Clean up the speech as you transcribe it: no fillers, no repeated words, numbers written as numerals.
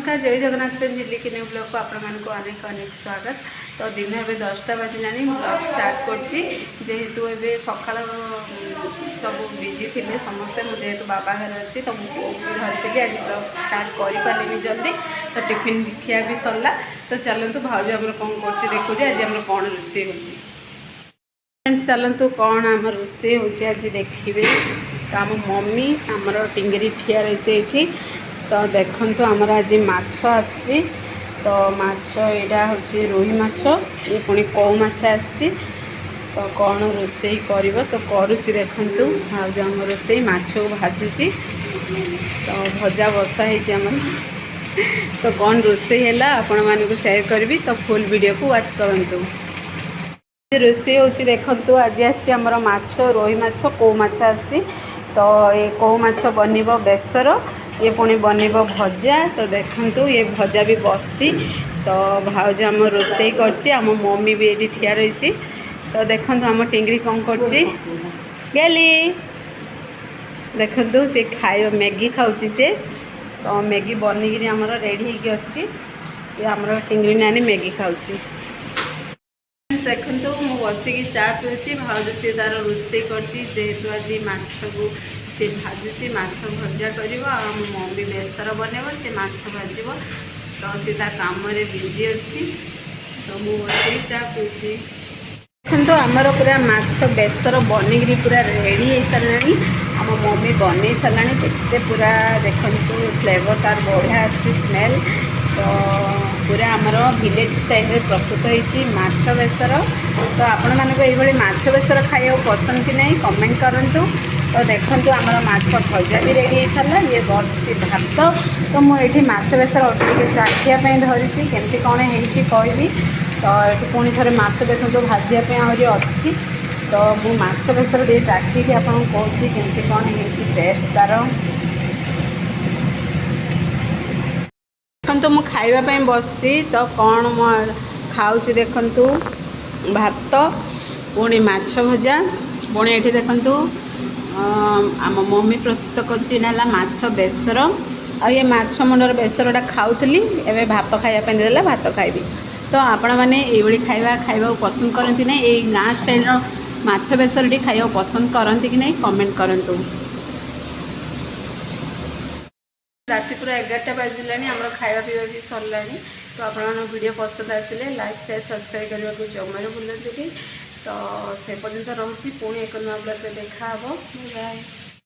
नमस्कार जय जगन्नाथ झिल्ली किने ब्लॉग को आपण मानक अनेक अनेक स्वागत। तो दिन ए 10टा बाजिलानी ब्लॉग स्टार्ट करछि जेहेतु ए सकाळ सब बिजी थे समस्ते मुझे बाबा घर अच्छी तो मुझे धरती आज ब्लॉग स्टार्ट कर पारे जल्दी तो टिफिन खिया भी सरला। तो चलतु भाज आम कौन कर देखुचे आज आम कौन रोषे हो चलतु कौन आम रोषे हो आज देखिए। तो आम मम्मी आमर टिंगरी ठिया रही ये तो देखु आमर आज माछ आसी तो माछ यहाँ हूँ रोही माछ ये पुणी कौ माछ आसी तो कौन रोषे कर तो करुच्ची देखु आज आम रोषे माछ को भाजुची तो भजा बसा है तो कौन रोषे है आपण मानक शेयर करी तो फुल वीडियो को वाच करूँ। रोषे हूँ देखु आज आसी आमर माछ रोही माछ कौ माछ आसी तो ये कौ माछ बन बेसर ये पुणी बन भजा तो देखु ये भजा भी बसी तो भाउज आम रोषे करची आम मम्मी भी ये ठिया रही तो देखु आम टिंगरी कौन करची गेली देखु सी खाए मैगी खाऊँगी से तो मैगी बनिकी आमर रेडी होगी अच्छी सी आमर टिंगरी नानी मैगी खाऊँगी। देखु मु बसिकी चा पीऊँगी भाउज सी तार रोषे करची जेहेतु आज माछ को सी भाजुची माछ भजा कर मम्मी बेसर बनब से माछ भाज तो सी काम बिजी अच्छी तो मु बसिकी चा पीऊँगी। देखो आमर पूरा माछ बेसर बनिकी पूरा रेडी हो सारे आम मम्मी बन सारा देखते पूरा देखु फ्लेवर तार बढ़िया अच्छी स्मेल तो पूरा आमर विलेज स्टाइल प्रस्तुत होती माछ बेसर तो आपण मानक ये माछ बेसर खाया पसंद कि नहीं कमेंट करूँ। तो देखो आमर माछ भजा भी रेडी हो सारा ये बस भात तो मुझे माछ बेसर अटे चाखियापी धरी केमती कौन है कहबी तो ये पुणी थे माछ देखो भाजापी आहरी अच्छी तो मु माछ बेसर टे चाखिकी आपको कौच केमती कौन है टेस्ट तार देखो मु खाइबापी बसची तो कौन मु खाऊँ देखु भात पुणी माछ भजा पुणी ये देखु आम मम्मी प्रस्तुत कर माछ बेसर आ ये माछ मुंडर बेसरटा खाऊली एवं भात खाइबापी देला भात खाइबी तो आपण मैंने ये खाइबा पसंद करती ना ये गाँ स्टाइल माछ बेसर खाइबा पसंद करती कि नहीं कमेंट करूँ। राति पूरा 11टा बाजिला आम खावा पीवा भी सरला तो आप वीडियो पसंद आसिले लाइक शेयर सब्सक्राइब करने को जमार भूलते तो से पर्यंत रोचे पुणी एक नुआ ब्लॉग देखा। बाय।